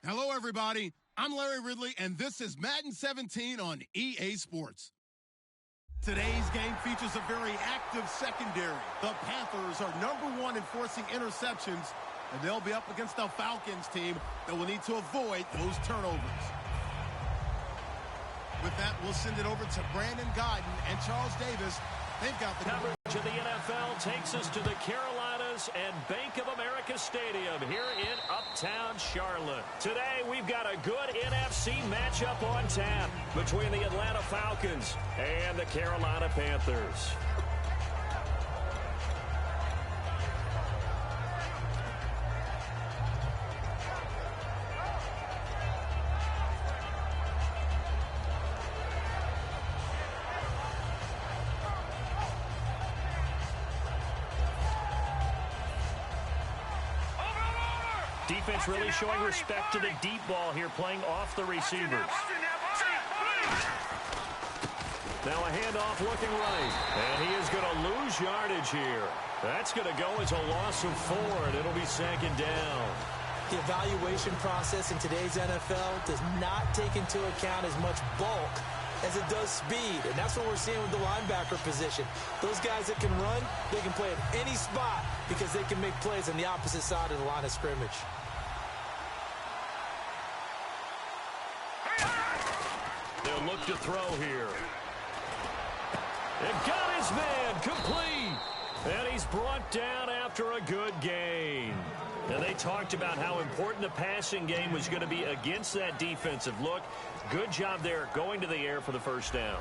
Hello, everybody. I'm Larry Ridley, and this is Madden 17 on EA Sports. Today's game features a very active secondary. The Panthers are #1 in forcing interceptions, and they'll be up against the Falcons team that will need to avoid those turnovers. With that, we'll send it over to Brandon Godden and Charles Davis. They've got the coverage of the NFL takes us to the Carolinas and Bank of America Stadium here in Uptown Charlotte. Today, we've got a good NFC matchup on tap between the Atlanta Falcons and the Carolina Panthers. Defense really showing respect to the deep ball here, playing off the receivers. Now a handoff looking right, and he is going to lose yardage here. That's going to go as a loss of 4, and it'll be 2nd down. The evaluation process in today's NFL does not take into account as much bulk as it does speed, and that's what we're seeing with the linebacker position. Those guys that can run, they can play at any spot because they can make plays on the opposite side of the line of scrimmage. They'll look to throw here. And got his man complete. And he's brought down after a good gain. And they talked about how important the passing game was going to be against that defensive look. Good job there going to the air for the 1st down.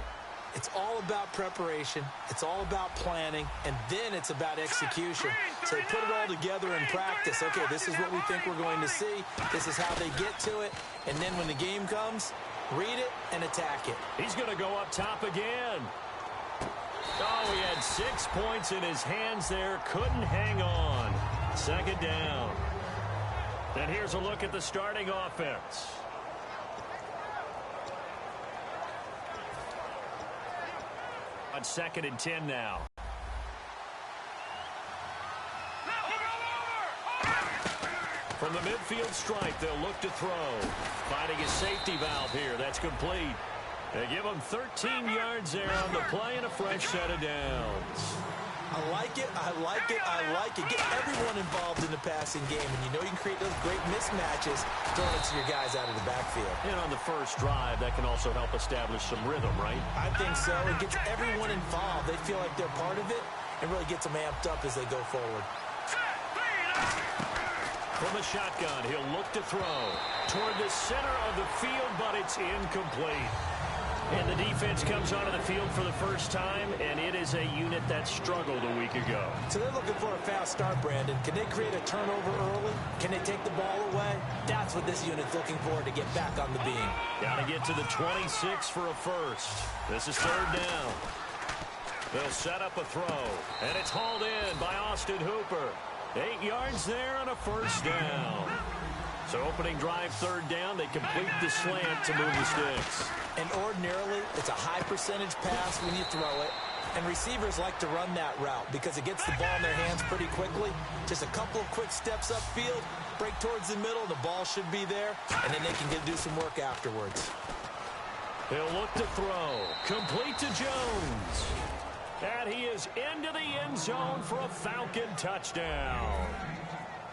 It's all about preparation. It's all about planning. And then it's about execution. So they put it all together in practice. Okay, this is what we think we're going to see. This is how they get to it. And then when the game comes, read it and attack it. He's going to go up top again. Oh, he had 6 points in his hands there. Couldn't hang on. 2nd down. And here's a look at the starting offense. On 2nd and 10 now. From the midfield stripe, they'll look to throw. Finding a safety valve here. That's complete. They give him 13 yards there on the play and a fresh set of downs. I like it. I like it. I like it. Get everyone involved in the passing game. And you know you can create those great mismatches throwing it to your guys out of the backfield. And on the first drive, that can also help establish some rhythm, right? I think so. It gets everyone involved. They feel like they're part of it and really gets them amped up as they go forward. From the shotgun, he'll look to throw toward the center of the field, but it's incomplete. And the defense comes onto the field for the first time, and it is a unit that struggled a week ago. So they're looking for a fast start, Brandon. Can they create a turnover early? Can they take the ball away? That's what this unit's looking for to get back on the beam. Got to get to the 26 for a first. This is 3rd down. They'll set up a throw, and it's hauled in by Austin Hooper. 8 yards there on a 1st down. So opening drive 3rd down, they complete the slant to move the sticks. And ordinarily, it's a high percentage pass when you throw it. And receivers like to run that route because it gets the ball in their hands pretty quickly. Just a couple of quick steps upfield, break towards the middle, the ball should be there, and then they can do some work afterwards. They'll look to throw. Complete to Jones. And he is into the end zone for a Falcon touchdown.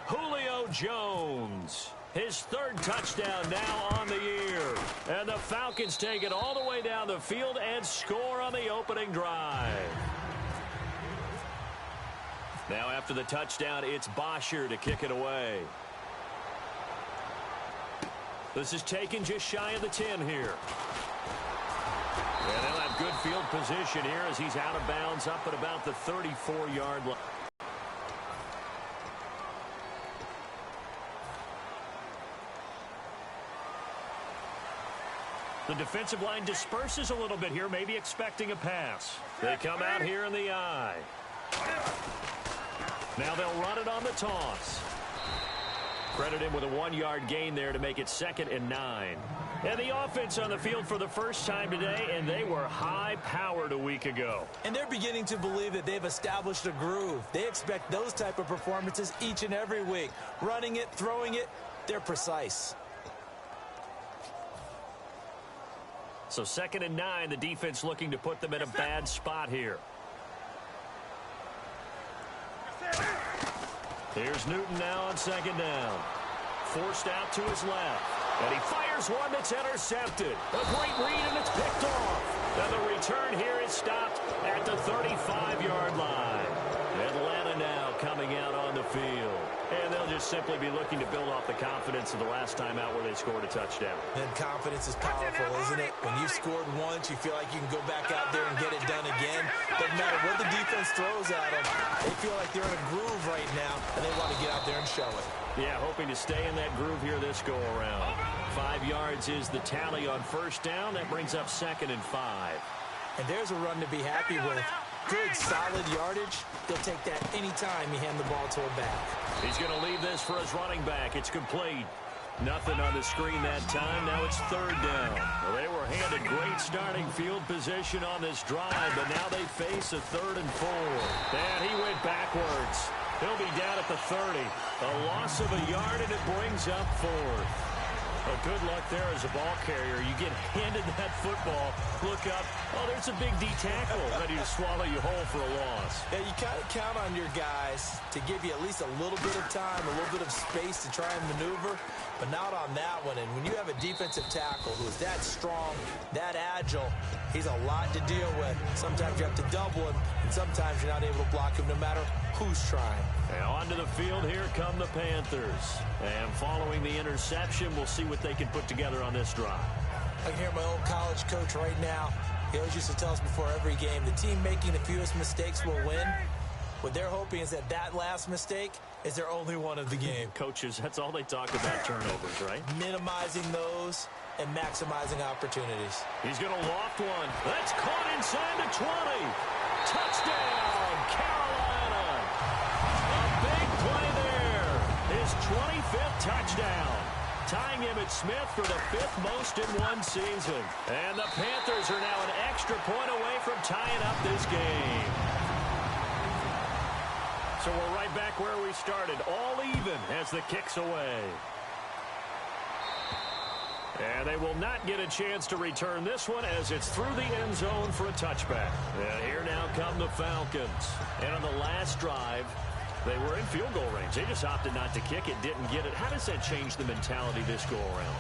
Julio Jones. His 3rd touchdown now on the year. And the Falcons take it all the way down the field and score on the opening drive. Now after the touchdown, it's Bosher to kick it away. This is taken just shy of the 10 here. And they'll have good field position here as he's out of bounds up at about the 34-yard line. The defensive line disperses a little bit here, maybe expecting a pass. They come out here in the eye. Now they'll run it on the toss. Credit him with a 1-yard gain there to make it 2nd and 9. And the offense on the field for the first time today, and they were high-powered a week ago. And they're beginning to believe that they've established a groove. They expect those type of performances each and every week. Running it, throwing it, they're precise. So 2nd and 9, the defense looking to put them in a bad spot here. Here's Newton now on 2nd down. Forced out to his left. And he fires one that's intercepted. A great read, and it's picked off. And the return here is stopped at the 35-yard line. Atlanta now coming out on the field. And they'll just simply be looking to build off the confidence of the last time out where they scored a touchdown. And confidence is powerful, isn't it? When you've scored once, you feel like you can go back out there and get it done again. Doesn't matter what the defense throws at them. They feel like they're in a groove right now, and they want to get out there and show it. Yeah, hoping to stay in that groove here this go-around. 5 yards is the tally on 1st down. That brings up 2nd and 5. And there's a run to be happy with. Good, solid yardage. They'll take that anytime you hand the ball to a back. He's going to leave this for his running back. It's complete. Nothing on the screen that time. Now it's 3rd down. Well, they were handed great starting field position on this drive, but now they face a 3rd and 4. And he went backwards. He'll be down at the 30. A loss of a yard, and it brings up 4th. Well, good luck there as a ball carrier. You get handed that football, look up, oh, there's a big D tackle ready to swallow you whole for a loss. Yeah, you kind of count on your guys to give you at least a little bit of time, a little bit of space to try and maneuver, but not on that one. And when you have a defensive tackle who is that strong, that agile, he's a lot to deal with. Sometimes you have to double him, and sometimes you're not able to block him no matter who's trying. And onto the field, here come the Panthers. And following the interception, we'll see what they can put together on this drive. I can hear my old college coach right now. He always used to tell us before every game, the team making the fewest mistakes will win. What they're hoping is that that last mistake is their only one of the game. Coaches, that's all they talk about, turnovers, right? Minimizing those and maximizing opportunities. He's going to loft one. That's caught inside the 20. Touchdown, Carolina. A big play there. His 25th touchdown. Tying Emmitt Smith for the 5th most in one season. And the Panthers are now an extra point away from tying up this game. So we're right back where we started, all even as the kick's away. And they will not get a chance to return this one as it's through the end zone for a touchback. And here now come the Falcons. And on the last drive, they were in field goal range. They just opted not to kick it, didn't get it. How does that change the mentality this go around?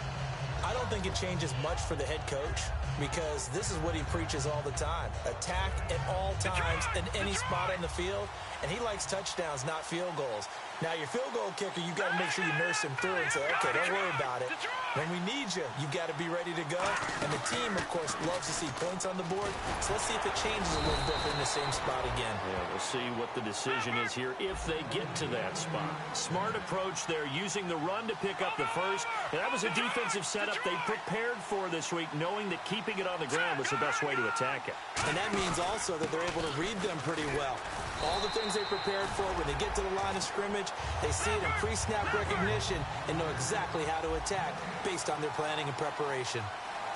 I don't think it changes much for the head coach because this is what he preaches all the time. Attack at all times in any spot on the field, and he likes touchdowns, not field goals. Now, your field goal kicker, you got to make sure you nurse him through and say, okay, don't worry about it. When we need you, you got to be ready to go. And the team, of course, loves to see points on the board. So let's see if it changes a little bit in the same spot again. Yeah, we'll see what the decision is here if they get to that spot. Smart approach there, using the run to pick up the first. And that was a defensive setup they prepared for this week, knowing that keeping it on the ground was the best way to attack it. And that means also that they're able to read them pretty well. All the things they prepared for, when they get to the line of scrimmage, they see it in pre-snap recognition and know exactly how to attack based on their planning and preparation.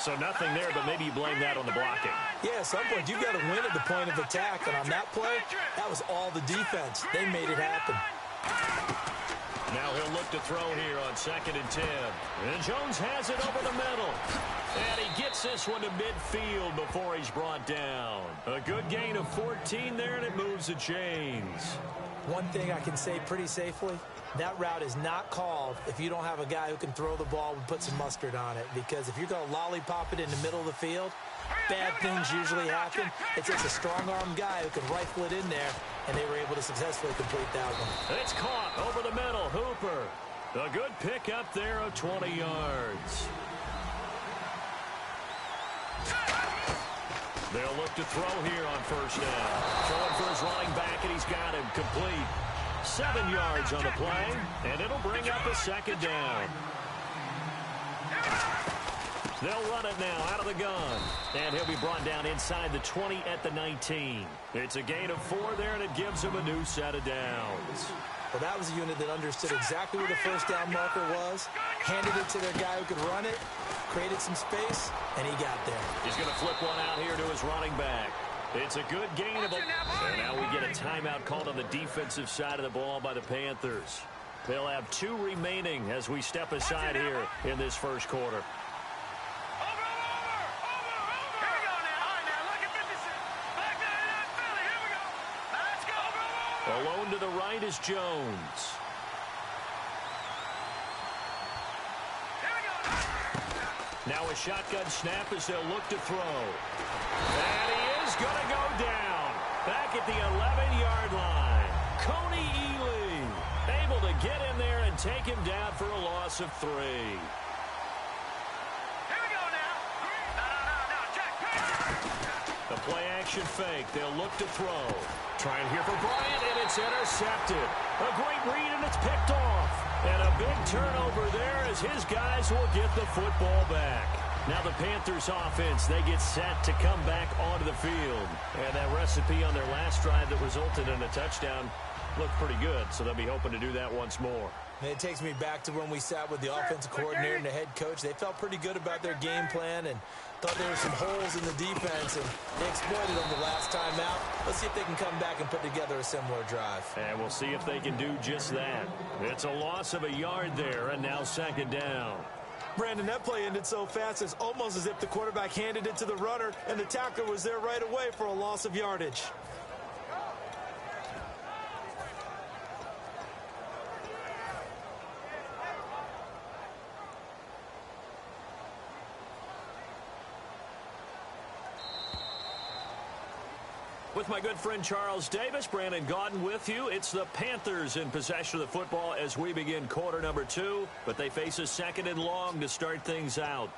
So nothing there, but maybe you blame that on the blocking. Yeah, at some point, you've got to win at the point of attack. And on that play, that was all the defense. They made it happen. Now he'll look to throw here on 2nd and 10. And Jones has it over the middle. And he gets this one to midfield before he's brought down. A good gain of 14 there, and it moves the chains. One thing I can say pretty safely, that route is not called if you don't have a guy who can throw the ball and put some mustard on it. Because if you're going to lollipop it in the middle of the field, bad things usually happen. It takes a strong-armed guy who can rifle it in there, and they were able to successfully complete that one. It's caught over the middle. Hooper. A good pick up there of 20 yards. They'll look to throw here on 1st down. Throwing for his running back, and he's got him complete. 7 yards on the play, and it'll bring up a 2nd down. They'll run it now out of the gun. And he'll be brought down inside the 20 at the 19. It's a gain of 4 there, and it gives him a new set of downs. Well, that was a unit that understood exactly where the 1st down marker was, handed it to their guy who could run it, created some space, and he got there. He's going to flip one out here to his running back. It's a good gain of a... And now we get a timeout called on the defensive side of the ball by the Panthers. They'll have 2 remaining as we step aside here in this 1st quarter. Alone to the right is Jones. Now a shotgun snap as they'll look to throw. And he is going to go down. Back at the 11-yard line. Coney Ely able to get in there and take him down for a loss of 3. The play-action fake. They'll look to throw. Trying here for Bryant, and it's intercepted. A great read, and it's picked off. And a big turnover there as his guys will get the football back. Now the Panthers offense, they get set to come back onto the field. And that recipe on their last drive that resulted in a touchdown looked pretty good, so they'll be hoping to do that once more. And it takes me back to when we sat with the offensive coordinator and the head coach. They felt pretty good about their game plan and thought there were some holes in the defense, and they exploited them the last time out. Let's see if they can come back and put together a similar drive. And we'll see if they can do just that. It's a loss of a yard there, and now 2nd down. Brandon, that play ended so fast, it's almost as if the quarterback handed it to the runner, and the tackler was there right away for a loss of yardage. With my good friend Charles Davis, Brandon Gaudin with you. It's the Panthers in possession of the football as we begin quarter number 2, but they face a 2nd and long to start things out.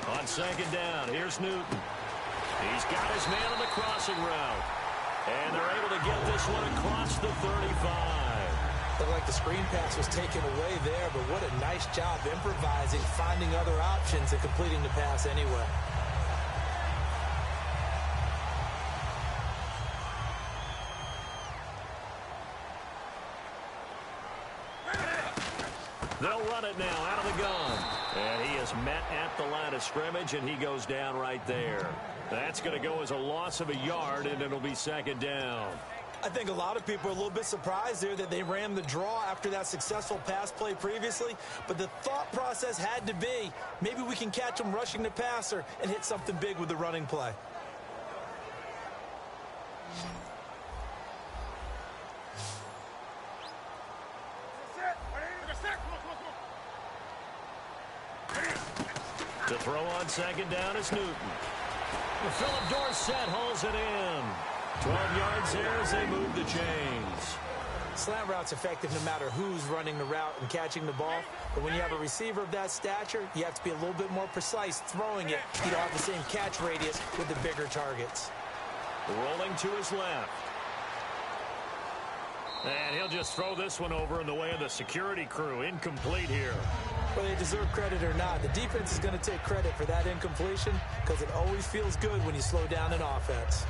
On 2nd down, here's Newton. He's got his man on the crossing route. And they're able to get this one across the 35. Looked like the screen pass was taken away there, but what a nice job improvising, finding other options, and completing the pass anyway. They'll run it now out of the gun. And he is met at the line of scrimmage, and he goes down right there. That's going to go as a loss of a yard, and it'll be 2nd down. I think a lot of people are a little bit surprised there that they ran the draw after that successful pass play previously. But the thought process had to be, maybe we can catch them rushing the passer and hit something big with the running play. To throw on 2nd down is Newton. Philip Dorsett hauls it in. 12 yards there as they move the chains. Slant route's effective no matter who's running the route and catching the ball. But when you have a receiver of that stature, you have to be a little bit more precise throwing it. You don't have the same catch radius with the bigger targets. Rolling to his left. And he'll just throw this one over in the way of the security crew. Incomplete here. Whether they deserve credit or not, the defense is going to take credit for that incompletion because it always feels good when you slow down an offense.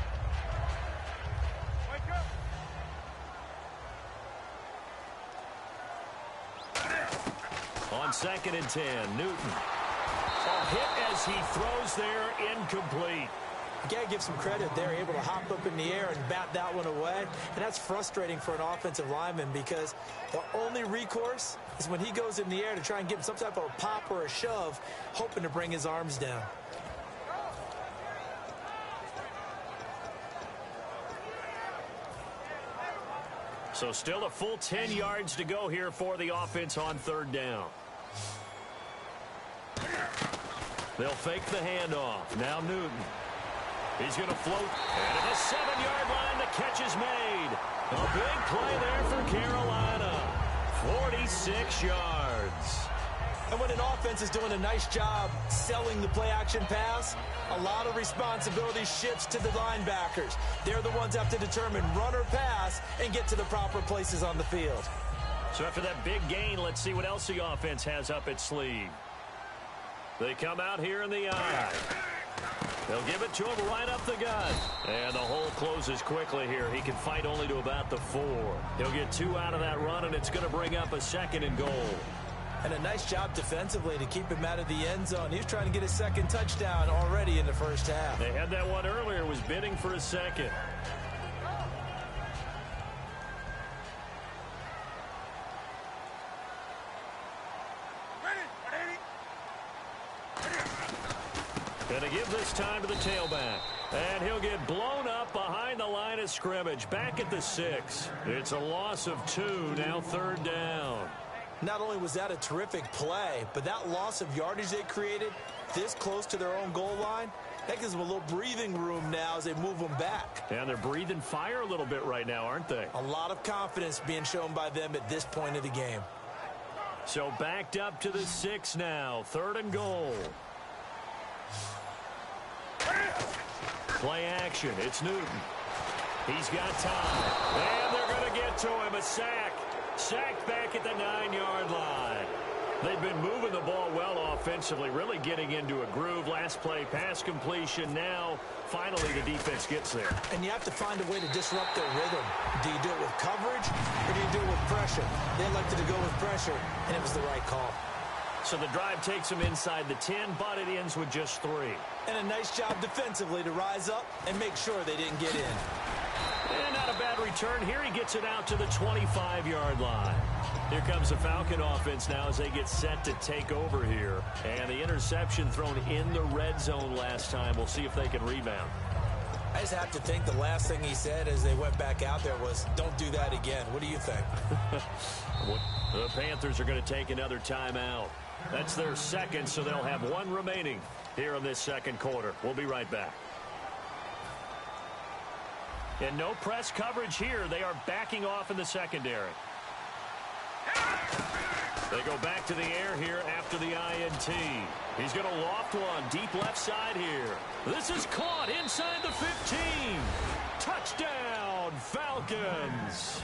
On 2nd and 10, Newton. A hit as he throws there, incomplete. You got to give some credit. They're able to hop up in the air and bat that one away. And that's frustrating for an offensive lineman because the only recourse is when he goes in the air to try and give him some type of a pop or a shove, hoping to bring his arms down. So still a full 10 yards to go here for the offense on 3rd down. They'll fake the handoff. Now Newton. He's going to float. And at the 7-yard line, the catch is made. A big play there for Carolina. 46 yards. And when an offense is doing a nice job selling the play-action pass, a lot of responsibility shifts to the linebackers. They're the ones that have to determine run or pass and get to the proper places on the field. So after that big gain, let's see what else the offense has up its sleeve. They come out here in the eye. They'll give it to him right up the gut. And the hole closes quickly here. He can fight only to about the 4. He'll get 2 out of that run, and it's going to bring up a 2nd and goal. And a nice job defensively to keep him out of the end zone. He was trying to get his 2nd touchdown already in the first half. They had that one earlier, was bidding for a 2nd. Going to give this time to the tailback. And he'll get blown up behind the line of scrimmage. Back at the 6. It's a loss of 2, now 3rd down. Not only was that a terrific play, but that loss of yardage they created this close to their own goal line, that gives them a little breathing room now as they move them back. And they're breathing fire a little bit right now, aren't they? A lot of confidence being shown by them at this point of the game. So backed up to the 6 now. 3rd and goal. Play action. It's Newton. He's got time. And they're going to get to him. A sack. Sacked back at the 9-yard line. They've been moving the ball well offensively, really getting into a groove. Last play, pass completion. Now, finally, the defense gets there. And you have to find a way to disrupt their rhythm. Do you do it with coverage, or do you do it with pressure? They elected to go with pressure, and it was the right call. So the drive takes them inside the 10, but it ends with just 3. And a nice job defensively to rise up and make sure they didn't get in. And not a bad return here. He gets it out to the 25-yard line. Here comes the Falcon offense now as they get set to take over here. And the interception thrown in the red zone last time. We'll see if they can rebound. I just have to think the last thing he said as they went back out there was, don't do that again. What do you think? The Panthers are going to take another timeout. That's their 2nd, so they'll have 1 remaining here in this 2nd quarter. We'll be right back. And no press coverage here. They are backing off in the secondary. They go back to the air here after the INT. He's going to loft one deep left side here. This is caught inside the 15. Touchdown, Falcons.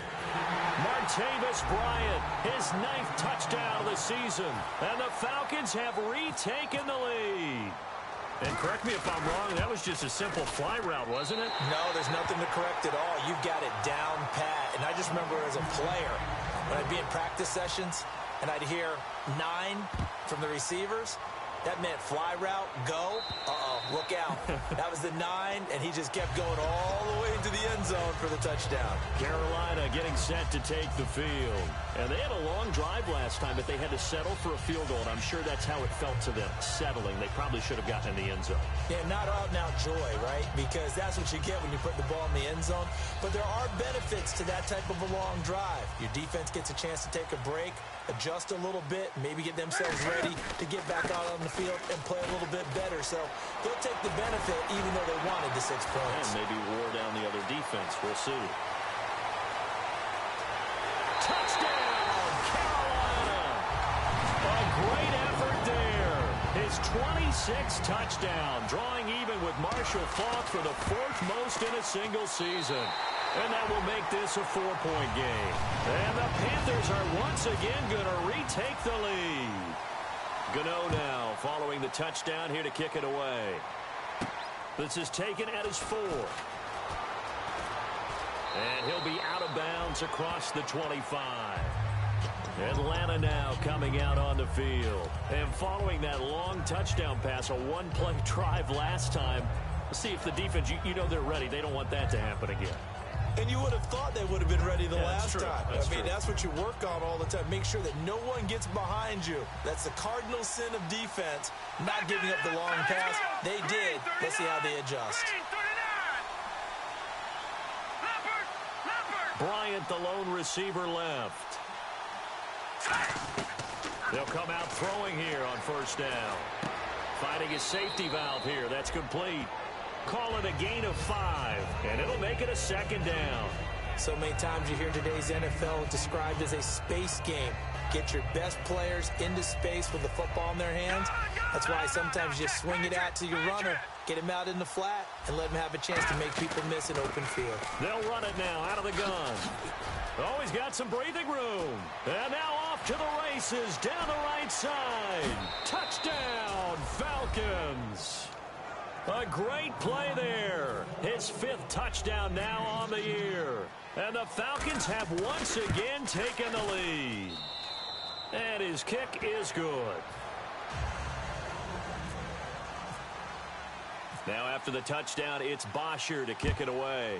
Martavis Bryant, his 9th touchdown of the season. And the Falcons have retaken the lead. And correct me if I'm wrong, that was just a simple fly route, wasn't it? No, there's nothing to correct at all. You've got it down pat. And I just remember as a player, when I'd be in practice sessions, and I'd hear 9 from the receivers, that meant fly route, go. Look out. That was the 9, and he just kept going all the way into the end zone for the touchdown. Carolina getting set to take the field. And they had a long drive last time, but they had to settle for a field goal, and I'm sure that's how it felt to them, settling. They probably should have gotten in the end zone. Yeah, not out-and-out joy, right? Because that's what you get when you put the ball in the end zone. But there are benefits to that type of a long drive. Your defense gets a chance to take a break, adjust a little bit, maybe get themselves ready to get back out on the field and play a little bit better. So they'll take the benefit even though they wanted the 6 points. And maybe wore down the other defense. We'll see. Touchdown, Carolina! A great effort there. His 26th touchdown, drawing even with Marshall Faulk for the 4th most in a single season. And that will make this a 4-point game. And the Panthers are once again going to retake the lead. Gano now following the touchdown here to kick it away. This is taken at his 4. And he'll be out of bounds across the 25. Atlanta now coming out on the field. And following that long touchdown pass, a 1-play drive last time. Let's see if the defense, you know they're ready. They don't want that to happen again. And you would have thought they would have been ready the last time. That's I mean, that's what you work on all the time. Make sure that no one gets behind you. That's the cardinal sin of defense, not giving up the long pass. They did. Let's see how they adjust. Bryant, the lone receiver, left. They'll come out throwing here on 1st down. Finding his safety valve here. That's complete. Call it a gain of 5, and it'll make it a 2nd down. So many times you hear today's NFL described as a space game. Get your best players into space with the football in their hands. That's why sometimes you swing it out to your runner, get him out in the flat, and let him have a chance to make people miss an open field. They'll run it now out of the gun. Oh, he's got some breathing room. And now off to the races down the right side. Touchdown, Falcons. A great play there. His 5th touchdown now on the year. And the Falcons have once again taken the lead. And his kick is good. Now after the touchdown, it's Bosher to kick it away.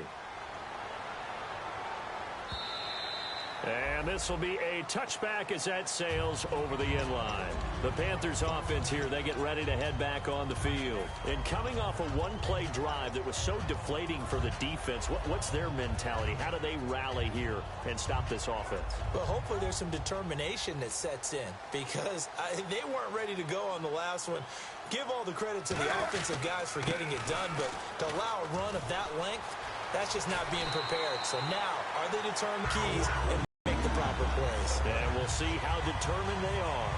And this will be a touchback as that sails over the end line. The Panthers offense here, they get ready to head back on the field. And coming off a one-play drive that was so deflating for the defense, what's their mentality? How do they rally here and stop this offense? Well, hopefully there's some determination that sets in because they weren't ready to go on the last one. Give all the credit to the offensive guys for getting it done, but to allow a run of that length, that's just not being prepared. So now, are they determined keys and make the proper plays? And we'll see how determined they are.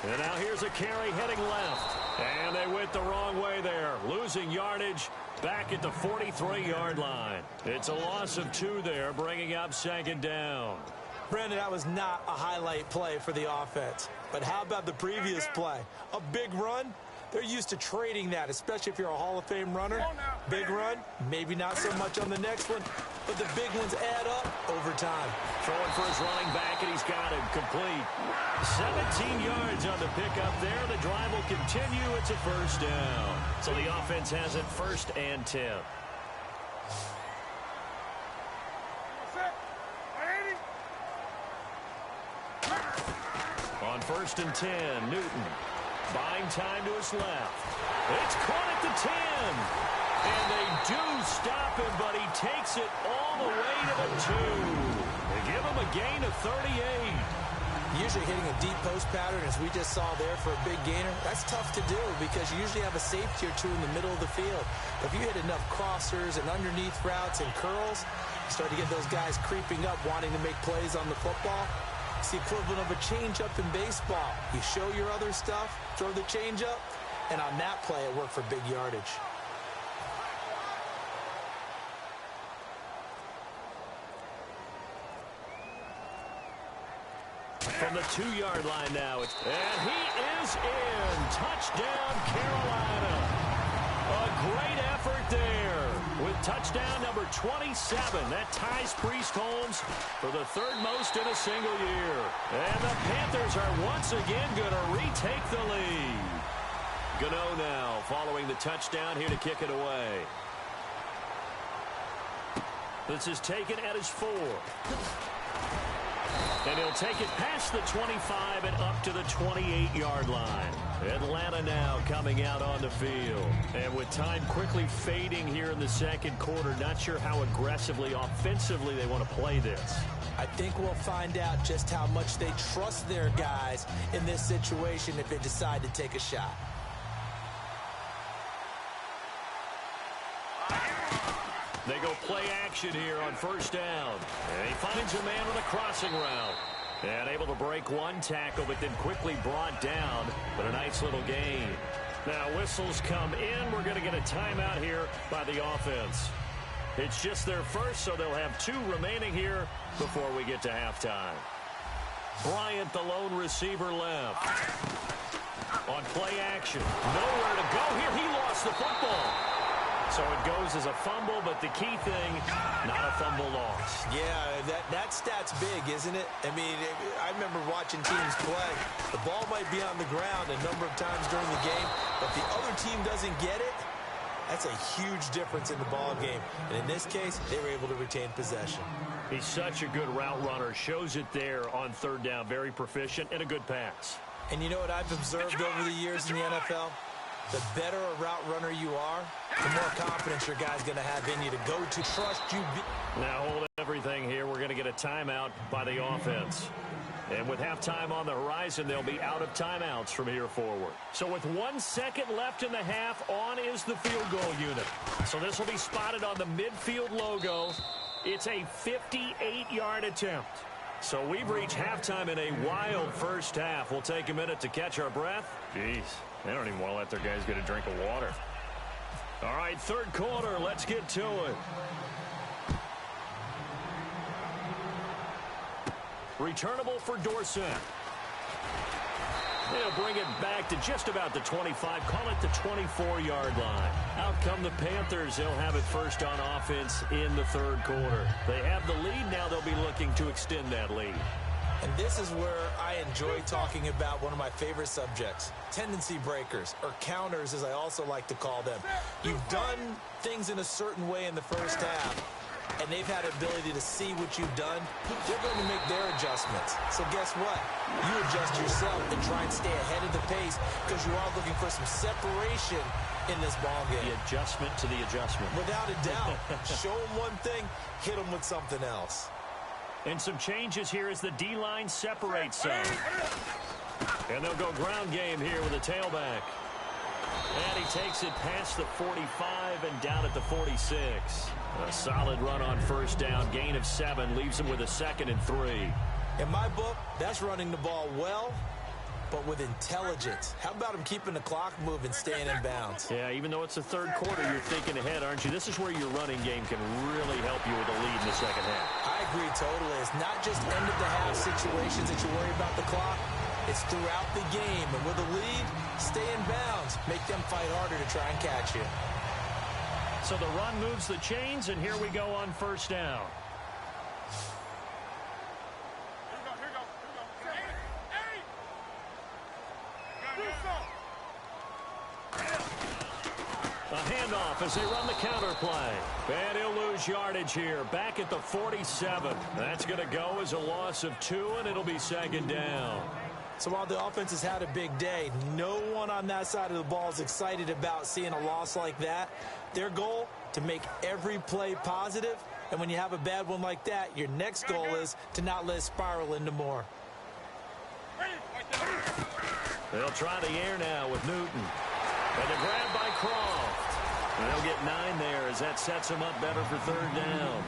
And now here's a carry heading left. And they went the wrong way there, losing yardage back at the 43-yard line. It's a loss of 2 there, bringing up 2nd down. Brandon, that was not a highlight play for the offense. But how about the previous play? A big run? They're used to trading that, especially if you're a Hall of Fame runner. Big run, maybe not so much on the next one, but the big ones add up over time. Throwing for his running back, and he's got him complete. 17 yards on the pickup there. The drive will continue. It's a 1st down. So the offense has it 1st and 10. On 1st and 10, Newton. Buying time to his left. It's caught at the 10. And they do stop him, but he takes it all the way to the 2. They give him a gain of 38. Usually hitting a deep post pattern, as we just saw there for a big gainer, that's tough to do because you usually have a safety or 2 in the middle of the field. But if you hit enough crossers and underneath routes and curls, you start to get those guys creeping up, wanting to make plays on the football. It's the equivalent of a changeup in baseball. You show your other stuff, throw the changeup, and on that play, it worked for big yardage. From the 2-yard line now. And he is in. Touchdown, Carolina. A great effort there with touchdown number 27. That ties Priest Holmes for the 3rd most in a single year. And the Panthers are once again going to retake the lead. Gano now following the touchdown here to kick it away. This is taken at his 4. And he'll take it past the 25 and up to the 28-yard line. Atlanta now coming out on the field. And with time quickly fading here in the 2nd quarter, not sure how aggressively, offensively they want to play this. I think we'll find out just how much they trust their guys in this situation if they decide to take a shot. They go play action here on 1st down. And he finds a man with a crossing route. And able to break one tackle, but then quickly brought down. But a nice little gain. Now whistles come in. We're going to get a timeout here by the offense. It's just their first, so they'll have 2 remaining here before we get to halftime. Bryant, the lone receiver, left. On play action. Nowhere to go here. He lost the football. So it goes as a fumble, but the key thing, not a fumble loss. Yeah, that stat's big, isn't it? I mean, I remember watching teams play. The ball might be on the ground a number of times during the game, but the other team doesn't get it. That's a huge difference in the ball game. And in this case, they were able to retain possession. He's such a good route runner. Shows it there on 3rd down. Very proficient and a good pass. And you know what I've observed over the years in the NFL? The better a route runner you are, the more confidence your guy's going to have in you to go to trust you. Now hold everything here. We're going to get a timeout by the offense. And with halftime on the horizon, they'll be out of timeouts from here forward. So with 1 second left in the half, on is the field goal unit. So this will be spotted on the midfield logo. It's a 58-yard attempt. So we've reached halftime in a wild 1st half. We'll take a minute to catch our breath. Jeez, they don't even want to let their guys get a drink of water. All right, third quarter. Let's get to it. Returnable for Dorsett. They'll bring it back to just about the 25. Call it the 24-yard line. Out come the Panthers. They'll have it first on offense in the third quarter. They have the lead. Now they'll be looking to extend that lead. And this is where I enjoy talking about one of my favorite subjects, tendency breakers, or counters as I also like to call them. You've done things in a certain way in the first half, and they've had the ability to see what you've done. They're going to make their adjustments. So guess what? You adjust yourself and try and stay ahead of the pace because you are looking for some separation in this ball game. The adjustment to the adjustment. Without a doubt. Show them one thing, hit them with something else. And some changes here as the D-line separates some. And they'll go ground game here with a tailback. And he takes it past the 45 and down at the 46. A solid run on first down. Gain of 7 leaves him with a 2nd and 3. In my book, that's running the ball well, but with intelligence. How about him keeping the clock moving, staying in bounds? Yeah, even though it's the third quarter, you're thinking ahead, aren't you? This is where your running game can really help you with a lead in the second half. I agree totally. It's not just end-of-the-half situations that you worry about the clock. It's throughout the game. And with a lead, stay in bounds. Make them fight harder to try and catch you. So the run moves the chains, and here we go on first down. A handoff as they run the counter play. And he'll lose yardage here. Back at the 47. That's going to go as a loss of 2, and it'll be 2nd down. So while the offense has had a big day, no one on that side of the ball is excited about seeing a loss like that. Their goal, to make every play positive. And when you have a bad one like that, your next goal is to not let it spiral into more. They'll try the air now with Newton. And a grab by Croft. And they'll get 9 there as that sets them up better for 3rd down.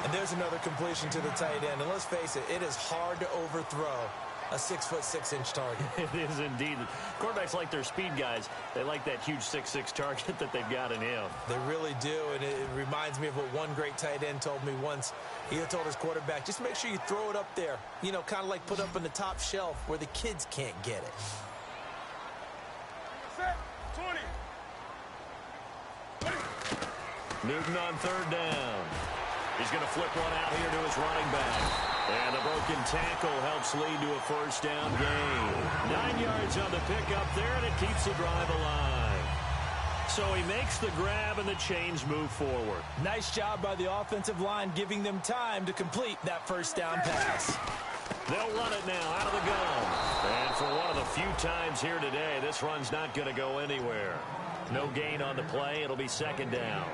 And there's another completion to the tight end. And let's face it, it is hard to overthrow a 6'6" target. It is indeed. Quarterbacks like their speed guys. They like that huge 6'6" target that they've got in him. They really do, and it reminds me of what one great tight end told me once. He told his quarterback, just make sure you throw it up there. You know, kind of like put up on the top shelf where the kids can't get it. Set, 20. Newton on 3rd down. He's going to flip one out here to his running back. And a broken tackle helps lead to a first down gain. 9 yards on the pickup there, and it keeps the drive alive. So he makes the grab, and the chains move forward. Nice job by the offensive line, giving them time to complete that first down pass. They'll run it now out of the gun. And for one of the few times here today, this run's not going to go anywhere. No gain on the play. It'll be 2nd down.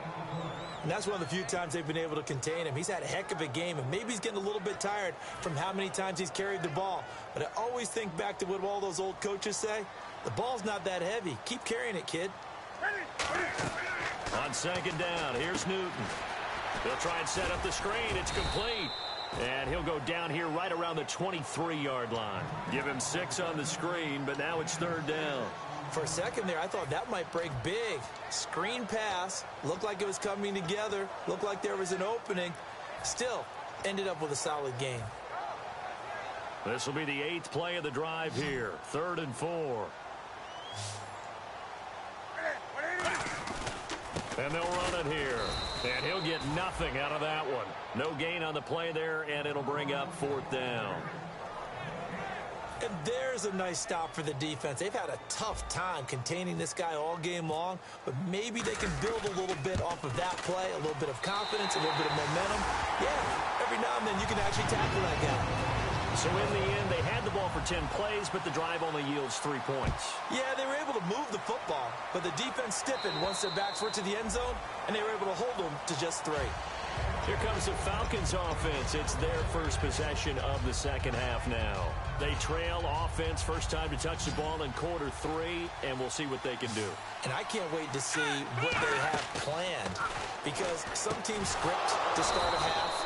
And that's one of the few times they've been able to contain him. He's had a heck of a game, and maybe he's getting a little bit tired from how many times he's carried the ball. But I always think back to what all those old coaches say. The ball's not that heavy. Keep carrying it, kid. On 2nd down, here's Newton. He'll try and set up the screen. It's complete. And he'll go down here right around the 23-yard line. Give him 6 on the screen, but now it's 3rd down. For a second there, I thought that might break big. Screen pass. Looked like it was coming together. Looked like there was an opening. Still, ended up with a solid game. This will be the 8th play of the drive here. 3rd and 4. And they'll run it here. And he'll get nothing out of that one. No gain on the play there, and it'll bring up 4th down. And there's a nice stop for the defense. They've had a tough time containing this guy all game long, but maybe they can build a little bit off of that play, a little bit of confidence, a little bit of momentum. Yeah, every now and then you can actually tackle that guy. So in the end, they had the ball for 10 plays, but the drive only yields 3 points. Yeah, they were able to move the football, but the defense stiffened once their backs were to the end zone, and they were able to hold them to just 3. Here comes the Falcons offense. It's their first possession of the second half now. They trail offense, first time to touch the ball in quarter 3, and we'll see what they can do. And I can't wait to see what they have planned, because some teams script to start a half.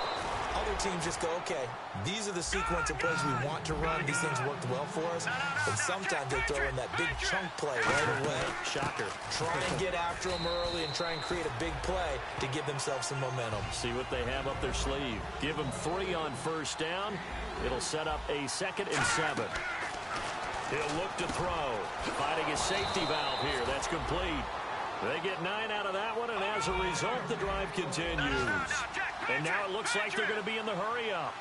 other teams just go, okay, these are the sequence of plays we want to run. These things worked well for us. But sometimes they throw in that big chunk play right away. Shocker. Try and get after them early and try and create a big play to give themselves some momentum. See what they have up their sleeve. Give them 3 on first down. It'll set up a 2nd and 7. He'll look to throw. Finding his safety valve here. That's complete. They get 9 out of that one, and as a result, the drive continues. And now it looks like they're going to be in the hurry-up.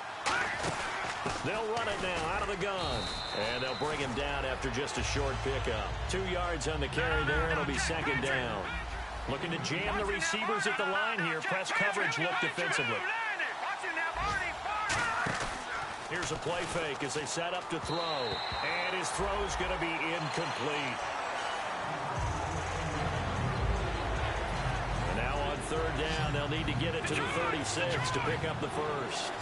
They'll run it now out of the gun. And they'll bring him down after just a short pickup. 2 yards on the carry there. It'll be 2nd down. Looking to jam the receivers at the line here. Press coverage look defensively. Here's a play fake as they set up to throw. And his throw's going to be incomplete. And now on 3rd down, they'll need to get it to the 36 to pick up the first.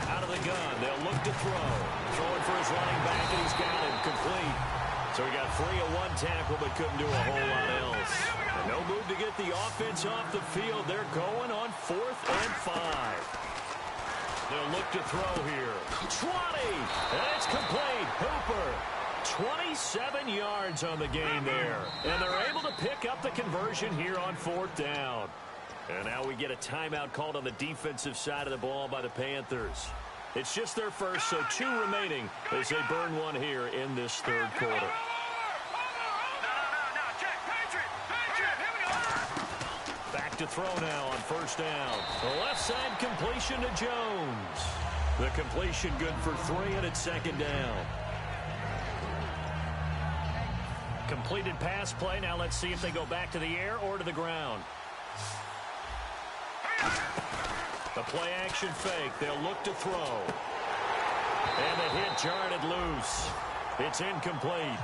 Out of the gun, they'll look to throw. Throwing for his running back, and he's got him complete. So he got 3 of 1 tackle, but couldn't do a whole lot else. And no move to get the offense off the field. They're going on 4th and 5. They'll look to throw here. 20, and it's complete. Hooper, 27 yards on the game there. And they're able to pick up the conversion here on 4th down. And now we get a timeout called on the defensive side of the ball by the Panthers. It's just their first, so 2 remaining as they burn 1 here in this 3rd quarter. Back to throw now on 1st down. The left side completion to Jones. The completion good for 3, and it's 2nd down. Completed pass play. Now let's see if they go back to the air or to the ground. The play action fake. They'll look to throw. And the hit jarred it loose. It's incomplete.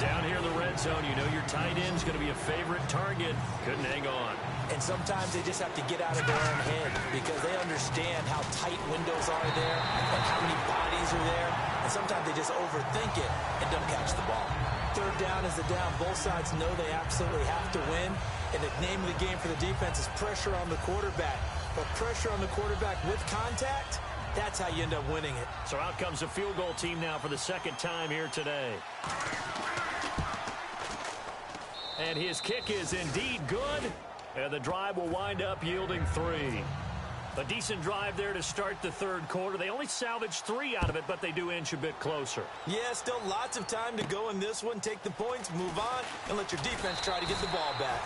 Down here in the red zone, you know your tight end's going to be a favorite target. Couldn't hang on. And sometimes they just have to get out of their own head because they understand how tight windows are there and how many bodies are there. And sometimes they just overthink it and don't catch the ball. 3rd down is the down. Both sides know they absolutely have to win. And the name of the game for the defense is pressure on the quarterback. But pressure on the quarterback with contact, that's how you end up winning it. So out comes the field goal team now for the 2nd time here today. And his kick is indeed good. And the drive will wind up yielding 3. A decent drive there to start the 3rd quarter. They only salvaged 3 out of it, but they do inch a bit closer. Yeah, still lots of time to go in this one. Take the points, move on, and let your defense try to get the ball back.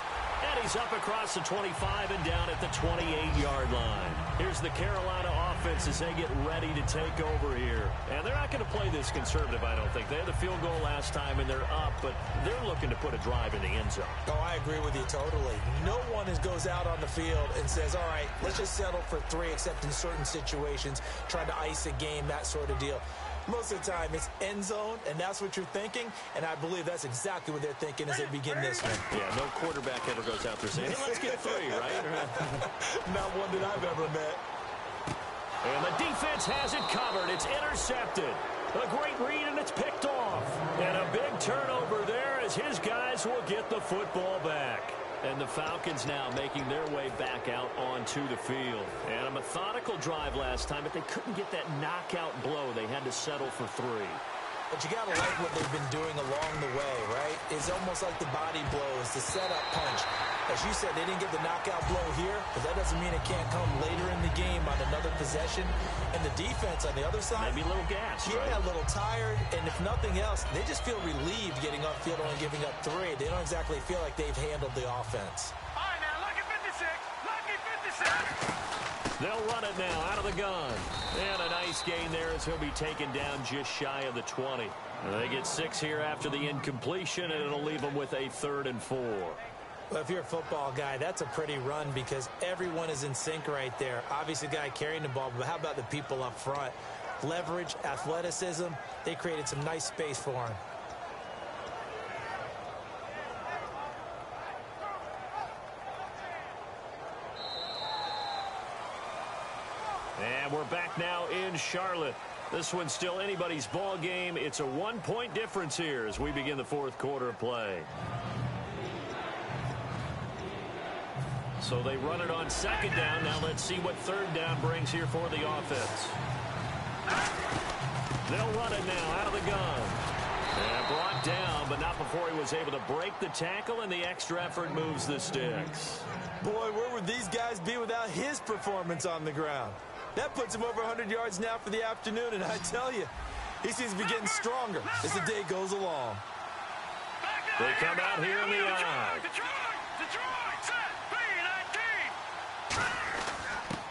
And he's up across the 25 and down at the 28-yard line. Here's the Carolina offense as they get ready to take over here. And they're not going to play this conservative, I don't think. They had the field goal last time, and they're up, but they're looking to put a drive in the end zone. Oh, I agree with you totally. No one goes out on the field and says, all right, let's just settle for 3, except in certain situations, trying to ice a game, that sort of deal. Most of the time, it's end zone, and that's what you're thinking, and I believe that's exactly what they're thinking as they begin this one. Yeah, no quarterback ever goes out there saying, hey, let's get 3, right? Not one that I've ever met. And the defense has it covered. It's intercepted. A great read, and it's picked off. And a big turnover there as his guys will get the football back. And the Falcons now making their way back out onto the field. And a methodical drive last time, but they couldn't get that knockout blow. They had to settle for 3. But you got to like what they've been doing along the way, right? It's almost like the body blows, the setup punch. As you said, they didn't get the knockout blow here, but that doesn't mean it can't come later in the game on another possession. And the defense on the other side, maybe a little gas, yeah, right? A little tired. And if nothing else, they just feel relieved getting upfield and giving up 3. They don't exactly feel like they've handled the offense. All right, now, lucky 56. Lucky 56. They'll run it now out of the gun. And a nice gain there as he'll be taken down just shy of the 20. And they get 6 here after the incompletion, and it'll leave them with a 3rd and 4. Well, if you're a football guy, that's a pretty run because everyone is in sync right there. Obviously, the guy carrying the ball, but how about the people up front? Leverage, athleticism, they created some nice space for him. And we're back now in Charlotte. This one's still anybody's ball game. It's a 1-point difference here as we begin the 4th quarter of play. So they run it on second down. Now let's see what third down brings here for the offense. They'll run it now out of the gun. And brought down, but not before he was able to break the tackle, and the extra effort moves the sticks. Boy, where would these guys be without his performance on the ground? That puts him over 100 yards now for the afternoon, and I tell you, he seems to be getting stronger as the day goes along. They come out here in the eye. Detroit, set, B-19.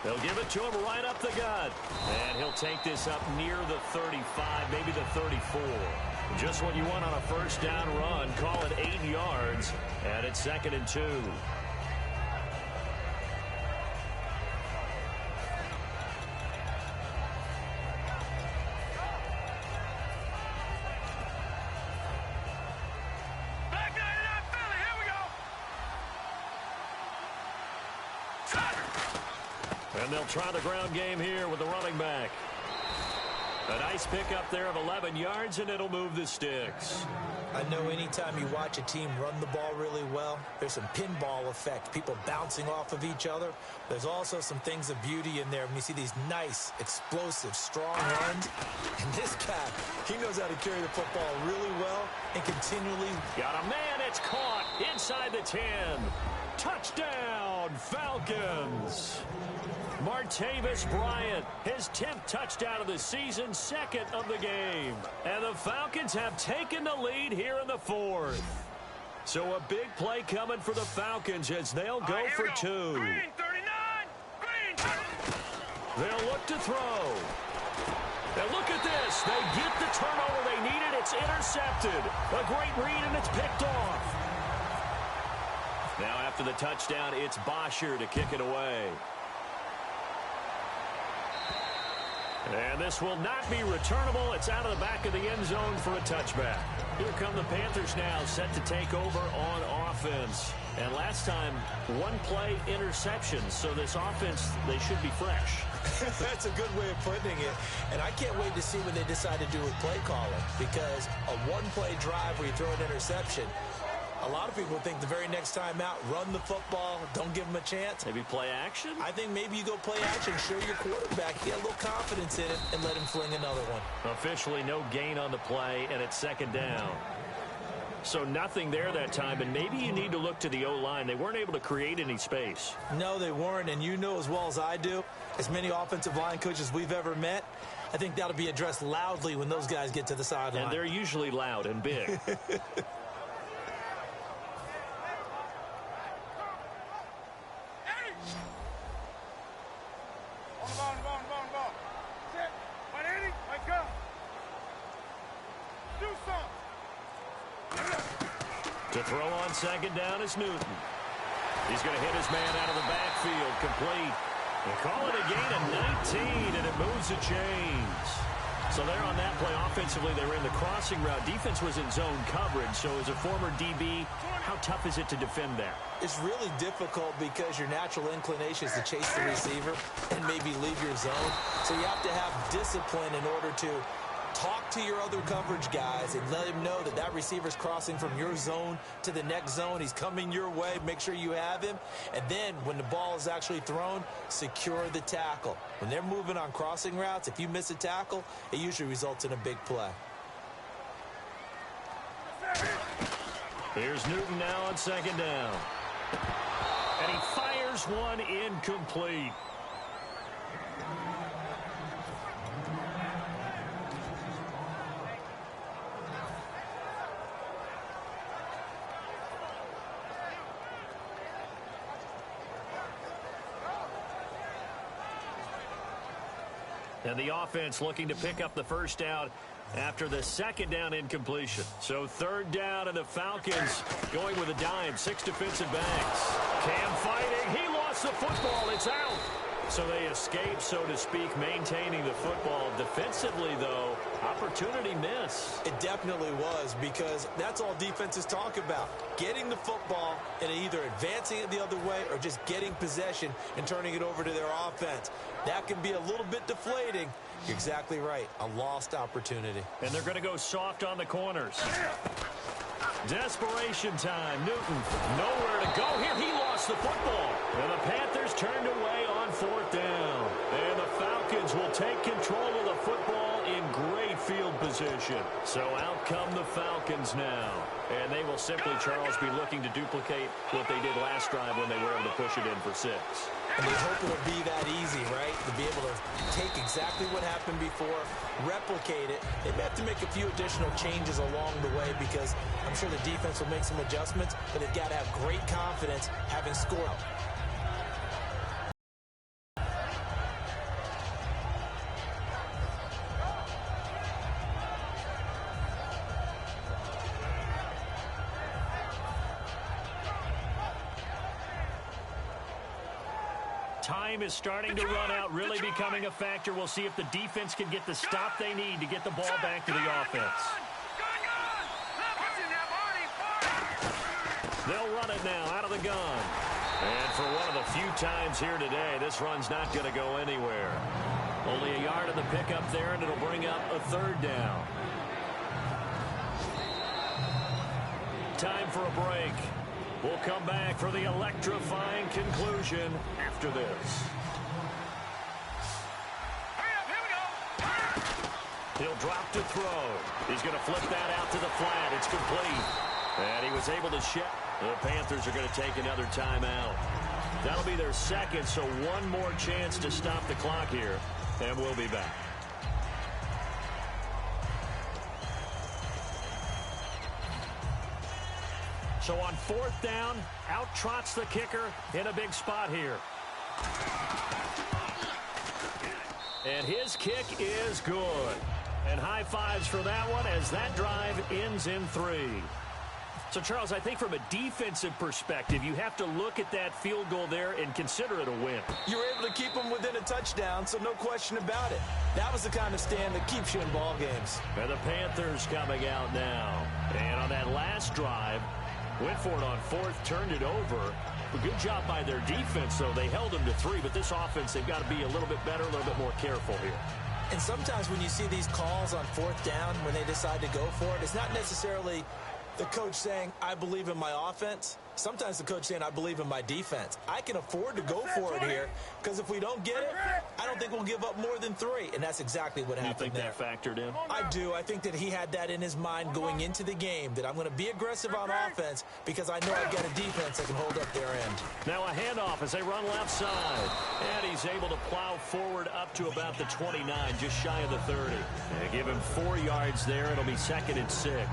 They'll give it to him right up the gut. And he'll take this up near the 35, maybe the 34. Just what you want on a first down run. Call it 8 yards, and it's 2nd and 2. And they'll try the ground game here with the running back. A nice pickup there of 11 yards, and it'll move the sticks. I know anytime you watch a team run the ball really well, there's some pinball effect, people bouncing off of each other. There's also some things of beauty in there when you see these nice, explosive, strong runs. And this guy, he knows how to carry the football really well and continually. Got a man, it's caught inside the 10. Touchdown, Falcons. Martavis Bryant, his 10th touchdown of the season, 2nd of the game. And the Falcons have taken the lead here in the 4th. So a big play coming for the Falcons as they'll go for 2. Green 39, green 30. They'll look to throw. And look at this. They get the turnover they needed. It's intercepted. A great read, and it's picked off. Now after the touchdown, it's Bosher to kick it away. And this will not be returnable. It's out of the back of the end zone for a touchback. Here come the Panthers now, set to take over on offense. And last time, one play interception. So this offense, they should be fresh. That's a good way of putting it. And I can't wait to see what they decide to do with play calling. Because a one-play drive where you throw an interception, a lot of people think the very next time out, run the football, don't give them a chance. Maybe play action? I think maybe you go play action, show your quarterback, get a little confidence in it, and let him fling another one. Officially no gain on the play, and it's 2nd down. So nothing there that time, and maybe you need to look to the O-line. They weren't able to create any space. No, they weren't, and you know as well as I do, as many offensive line coaches we've ever met, I think that'll be addressed loudly when those guys get to the sideline. And they're usually loud and big. To throw on 2nd down is Newton. He's going to hit his man out of the backfield, complete. They call it a gain of 19, and it moves the chains. So there on that play, offensively, they were in the crossing route. Defense was in zone coverage, so as a former DB, how tough is it to defend that? It's really difficult because your natural inclination is to chase the receiver and maybe leave your zone. So you have to have discipline in order to talk to your other coverage guys and let him know that that receiver's crossing from your zone to the next zone. He's coming your way. Make sure you have him. And then when the ball is actually thrown, secure the tackle. When they're moving on crossing routes, if you miss a tackle, it usually results in a big play. Here's Newton now on 2nd down. And he fires one incomplete. And the offense looking to pick up the first down after the 2nd down incompletion. So 3rd down, and the Falcons going with a dime. 6 defensive backs. Cam fighting. He lost the football. It's out. So they escape, so to speak, maintaining the football. Defensively, though, opportunity miss. It definitely was, because that's all defenses talk about. Getting the football and either advancing it the other way or just getting possession and turning it over to their offense. That can be a little bit deflating. You're exactly right. A lost opportunity. And they're going to go soft on the corners. Desperation time. Newton, nowhere to go here. He lost the football. And the Panthers turned away on 4th down. And the Falcons will take control of the football in great field position. So out come the Falcons now. And they will simply, Charles, be looking to duplicate what they did last drive when they were able to push it in for 6. And they hope it'll be that easy, right? To be able to take exactly what happened before, replicate it. They may have to make a few additional changes along the way because I'm sure the defense will make some adjustments, but they've got to have great confidence having scored. Time is starting to run out, really becoming a factor. We'll see if the defense can get the stop they need to get the ball back to the offense. They'll run it now out of the gun. And for one of the few times here today, this run's not going to go anywhere. Only a yard of the pickup there, and it'll bring up a 3rd down. Time for a break. We'll come back for the electrifying conclusion after this. He'll drop to throw. He's going to flip that out to the flat. It's complete. And he was able to shift. The Panthers are going to take another timeout. That'll be their 2nd, so one more chance to stop the clock here. And we'll be back. So on 4th down, out trots the kicker in a big spot here. And his kick is good. And high fives for that one as that drive ends in 3. So, Charles, I think from a defensive perspective, you have to look at that field goal there and consider it a win. You were able to keep them within a touchdown, so no question about it. That was the kind of stand that keeps you in ball games. And the Panthers coming out now. And on that last drive, went for it on 4th, turned it over. A good job by their defense, though. They held them to 3, but this offense, they've got to be a little bit better, a little bit more careful here. And sometimes when you see these calls on 4th down, when they decide to go for it, it's not necessarily the coach saying, I believe in my offense. Sometimes the coach saying, I believe in my defense. I can afford to go for it here because if we don't get it, I don't think we'll give up more than 3. And that's exactly what happened there. You think that factored in? I do. I think that he had that in his mind going into the game, that I'm going to be aggressive on offense because I know I've got a defense that can hold up their end. Now a handoff as they run left side. And he's able to plow forward up to about the 29, just shy of the 30. And give him 4 yards there. It'll be 2nd and 6.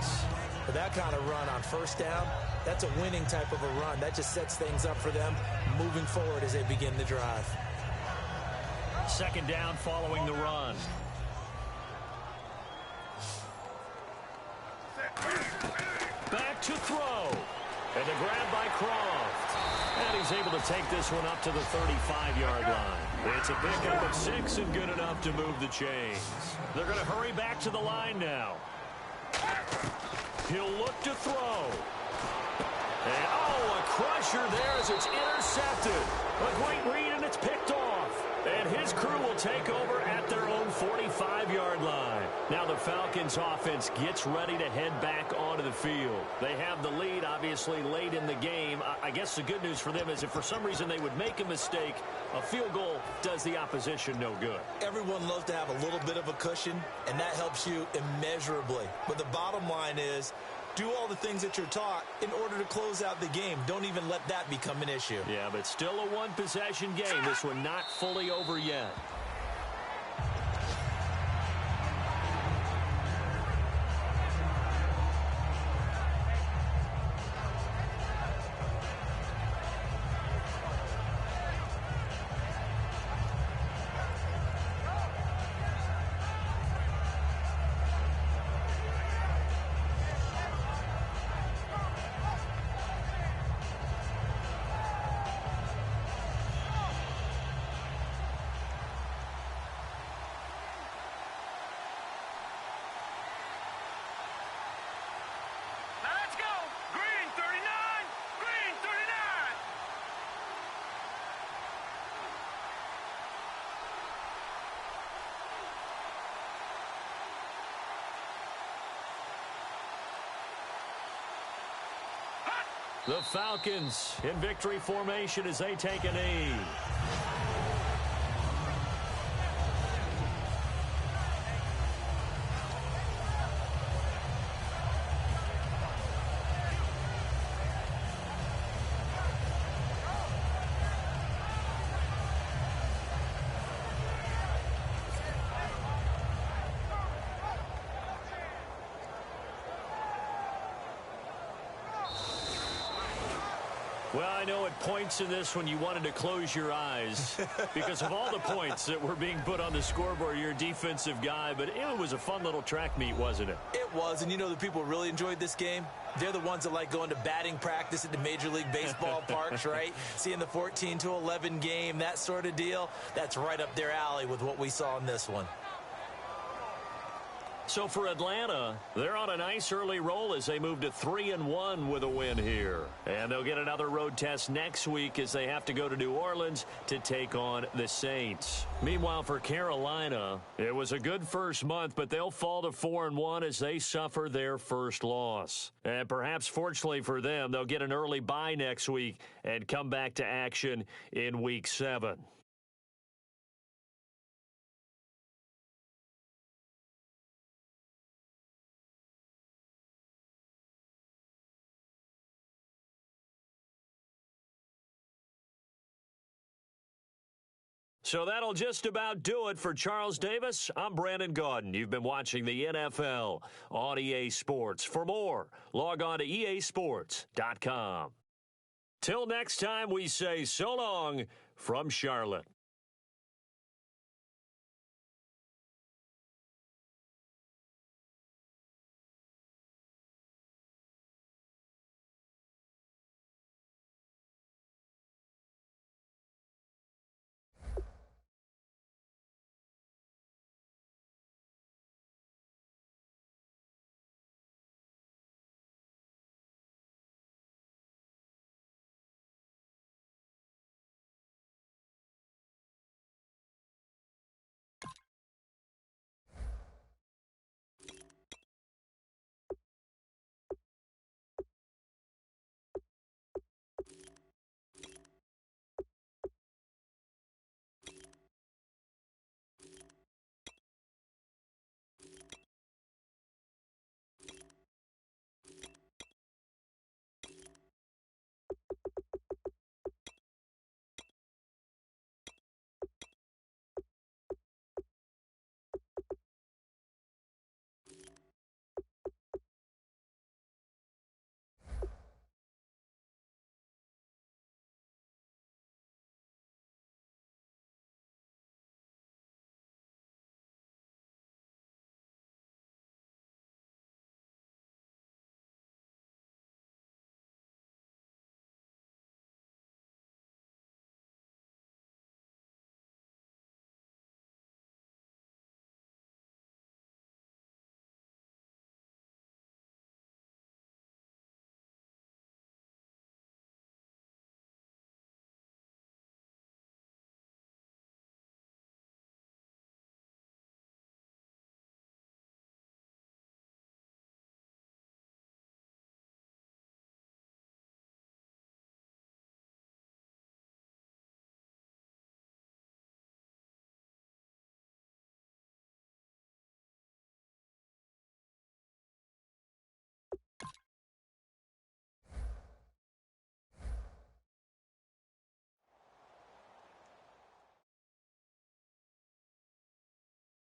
For that kind of run on 1st down, that's a winning type of a run. That just sets things up for them moving forward as they begin the drive. 2nd down following the run. Back to throw. And the grab by Croft. And he's able to take this one up to the 35-yard line. It's a pickup of 6 and good enough to move the chains. They're going to hurry back to the line now. He'll look to throw. And, oh, a crusher there as it's intercepted. A great read, and it's picked off. And his crew will take over at their own 45-yard line. Now the Falcons offense gets ready to head back onto the field. They have the lead, obviously, late in the game. I guess the good news for them is if for some reason they would make a mistake, a field goal does the opposition no good. Everyone loves to have a little bit of a cushion, and that helps you immeasurably. But the bottom line is, do all the things that you're taught in order to close out the game. Don't even let that become an issue. Yeah, but still a one-possession game. This one not fully over yet. The Falcons in victory formation as they take a knee. Well, I know at points in this when you wanted to close your eyes because of all the points that were being put on the scoreboard. You're a defensive guy, but it was a fun little track meet, wasn't it? It was, and you know the people who really enjoyed this game? They're the ones that like going to batting practice at the Major League Baseball parks, right? Seeing the 14-11 game, that sort of deal. That's right up their alley with what we saw in this one. So for Atlanta, they're on a nice early roll as they move to 3-1 with a win here. And they'll get another road test next week as they have to go to New Orleans to take on the Saints. Meanwhile, for Carolina, it was a good first month, but they'll fall to 4-1 as they suffer their first loss. And perhaps fortunately for them, they'll get an early bye next week and come back to action in Week 7. So that'll just about do it for Charles Davis. I'm Brandon Gaudin. You've been watching the NFL on EA Sports. For more, log on to easports.com. Till next time, we say so long from Charlotte.